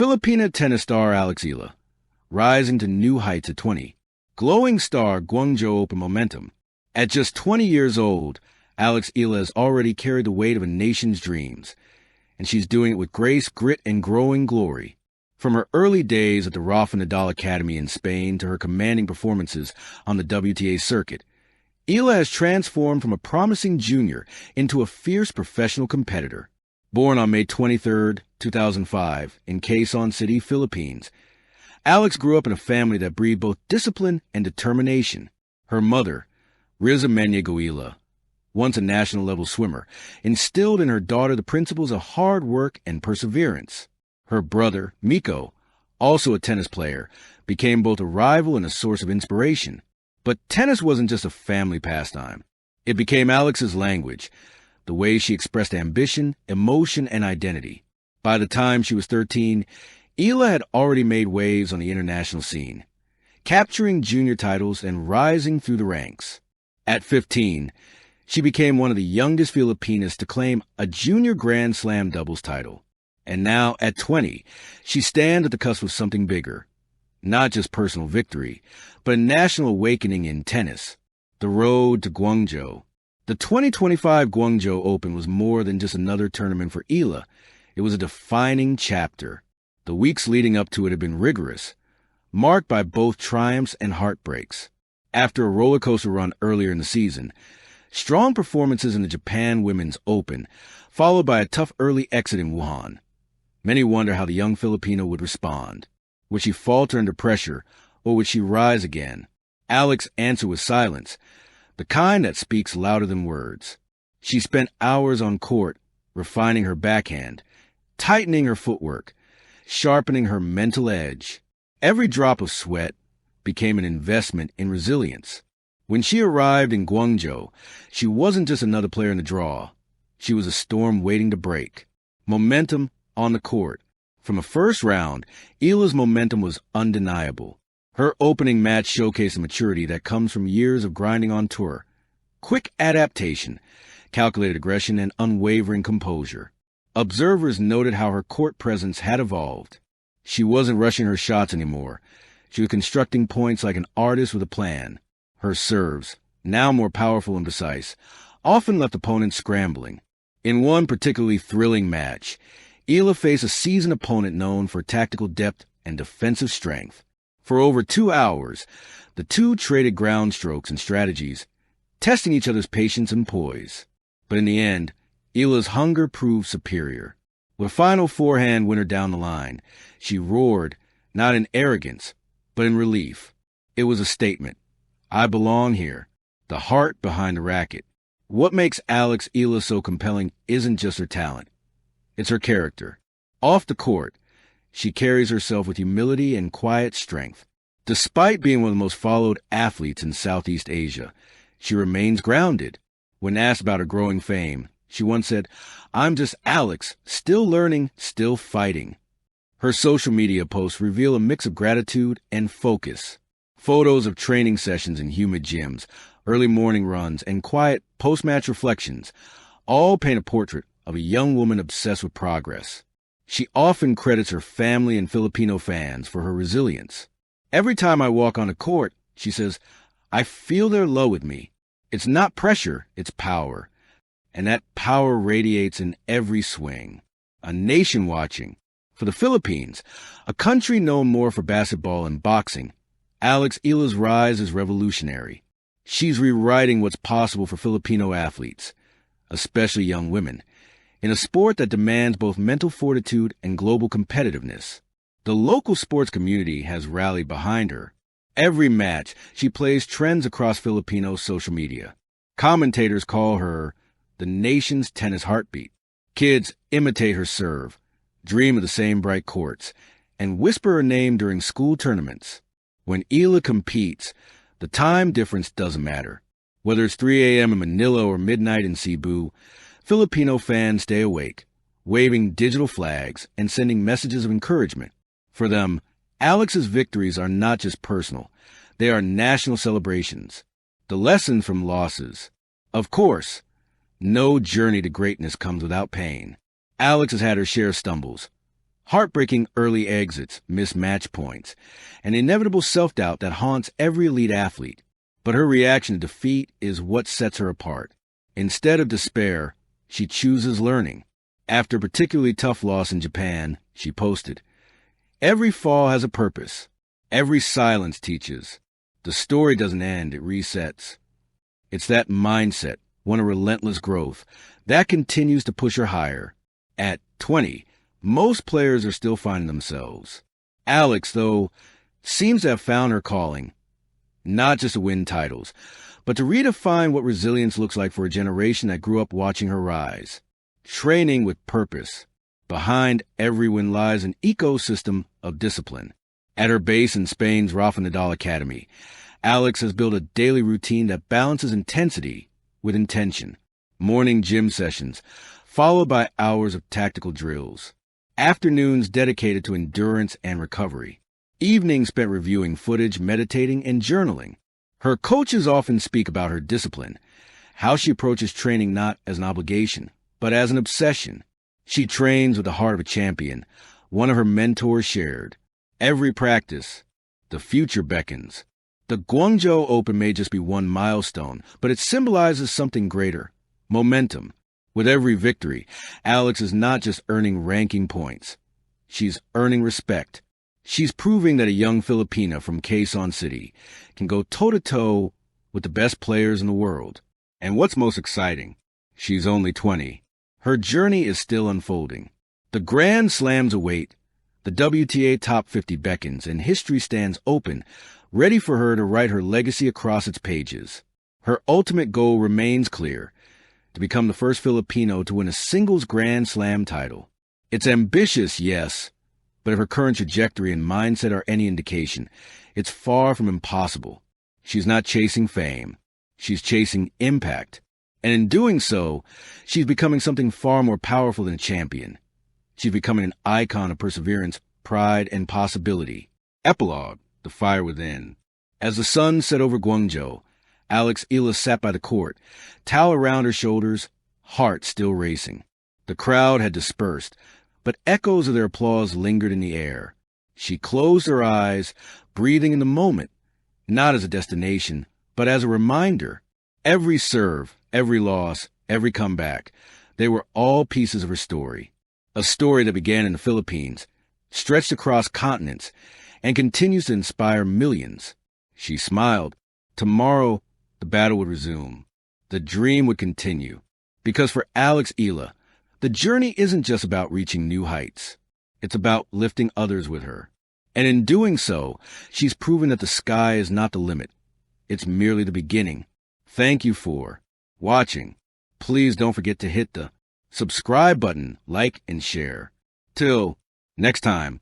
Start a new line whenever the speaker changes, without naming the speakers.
Filipina tennis star Alex Eala, rising to new heights at 20. Glowing star Guangzhou Open momentum. At just 20 years old, Alex Eala has already carried the weight of a nation's dreams, and she's doing it with grace, grit, and growing glory. From her early days at the Rafa Nadal Academy in Spain to her commanding performances on the WTA circuit, Eala has transformed from a promising junior into a fierce professional competitor. Born on May 23, 2005, in Quezon City, Philippines, Alex grew up in a family that breathed both discipline and determination. Her mother, Riza Eala, once a national-level swimmer, instilled in her daughter the principles of hard work and perseverance. Her brother, Miko, also a tennis player, became both a rival and a source of inspiration. But tennis wasn't just a family pastime. It became Alex's language, the way she expressed ambition, emotion, and identity. By the time she was 13, Eala had already made waves on the international scene, capturing junior titles and rising through the ranks. At 15, she became one of the youngest Filipinas to claim a junior Grand Slam doubles title. And now, at 20, she stands at the cusp of something bigger. Not just personal victory, but a national awakening in tennis. The road to Guangzhou. The 2025 Guangzhou Open was more than just another tournament for Eala. It was a defining chapter. The weeks leading up to it had been rigorous, marked by both triumphs and heartbreaks. After a roller coaster run earlier in the season, strong performances in the Japan Women's Open, followed by a tough early exit in Wuhan. Many wonder how the young Filipino would respond. Would she falter under pressure, or would she rise again? Alex's answer was silence, the kind that speaks louder than words. She spent hours on court, refining her backhand, tightening her footwork, sharpening her mental edge. Every drop of sweat became an investment in resilience. When she arrived in Guangzhou, she wasn't just another player in the draw. She was a storm waiting to break. Momentum on the court. From a first round, Eala's momentum was undeniable. Her opening match showcased the maturity that comes from years of grinding on tour. Quick adaptation, calculated aggression, and unwavering composure. Observers noted how her court presence had evolved. She wasn't rushing her shots anymore. She was constructing points like an artist with a plan. Her serves, now more powerful and precise, often left opponents scrambling. In one particularly thrilling match, Eala faced a seasoned opponent known for tactical depth and defensive strength. For over 2 hours, the two traded ground strokes and strategies, testing each other's patience and poise. But in the end, Eala's hunger proved superior. With a final forehand winner down the line, she roared, not in arrogance, but in relief. It was a statement. I belong here. The heart behind the racket. What makes Alex Eala so compelling isn't just her talent. It's her character. Off the court, she carries herself with humility and quiet strength. Despite being one of the most followed athletes in Southeast Asia, she remains grounded. When asked about her growing fame, she once said, "I'm just Alex, still learning, still fighting." Her social media posts reveal a mix of gratitude and focus. Photos of training sessions in humid gyms, early morning runs, and quiet post-match reflections all paint a portrait of a young woman obsessed with progress. She often credits her family and Filipino fans for her resilience. Every time I walk on the court, she says, I feel their love with me. It's not pressure, it's power. And that power radiates in every swing. A nation watching. For the Philippines, a country known more for basketball and boxing, Alex Eala's rise is revolutionary. She's rewriting what's possible for Filipino athletes, especially young women, in a sport that demands both mental fortitude and global competitiveness. The local sports community has rallied behind her. Every match, she plays trends across Filipino social media. Commentators call her the nation's tennis heartbeat. Kids imitate her serve, dream of the same bright courts, and whisper her name during school tournaments. When Eala competes, the time difference doesn't matter. Whether it's 3 a.m. in Manila or midnight in Cebu, Filipino fans stay awake, waving digital flags and sending messages of encouragement. For them, Alex's victories are not just personal. They are national celebrations. The lesson from losses. Of course, no journey to greatness comes without pain. Alex has had her share of stumbles, Heartbreaking early exits, missed match points, and inevitable self-doubt that haunts every elite athlete. But her reaction to defeat is what sets her apart. Instead of despair, she chooses learning. After a particularly tough loss in Japan, she posted, "Every fall has a purpose. Every silence teaches. The story doesn't end, it resets." It's that mindset, one of relentless growth, that continues to push her higher. At 20, most players are still finding themselves. Alex, though, seems to have found her calling. Not just to win titles, but to redefine what resilience looks like for a generation that grew up watching her rise. Training with purpose. Behind every win lies an ecosystem of discipline. At her base in Spain's Rafa Nadal Academy, Alex has built a daily routine that balances intensity with intention. Morning gym sessions, followed by hours of tactical drills. Afternoons dedicated to endurance and recovery. Evenings spent reviewing footage, meditating, and journaling. Her coaches often speak about her discipline, how she approaches training not as an obligation, but as an obsession. She trains with the heart of a champion, one of her mentors shared. Every practice, the future beckons. The Guangzhou Open may just be one milestone, but it symbolizes something greater, momentum. With every victory, Alex is not just earning ranking points. She's earning respect. She's proving that a young Filipina from Quezon City can go toe-to-toe with the best players in the world. And what's most exciting, she's only 20. Her journey is still unfolding. The Grand Slams await. The WTA Top 50 beckons, and history stands open, ready for her to write her legacy across its pages. Her ultimate goal remains clear, to become the first Filipino to win a singles Grand Slam title. It's ambitious, yes, but if her current trajectory and mindset are any indication, it's far from impossible. She's not chasing fame. She's chasing impact. And in doing so, she's becoming something far more powerful than a champion. She's becoming an icon of perseverance, pride, and possibility. Epilogue, the fire within. As the sun set over Guangzhou, Alex Eala sat by the court, towel around her shoulders, heart still racing. The crowd had dispersed, but echoes of their applause lingered in the air. She closed her eyes, breathing in the moment, not as a destination, but as a reminder. Every serve, every loss, every comeback, they were all pieces of her story. A story that began in the Philippines, stretched across continents, and continues to inspire millions. She smiled. Tomorrow, the battle would resume. The dream would continue. Because for Alex Eala, the journey isn't just about reaching new heights. It's about lifting others with her. And in doing so, she's proven that the sky is not the limit. It's merely the beginning. Thank you for watching. Please don't forget to hit the subscribe button, like, and share. Till next time.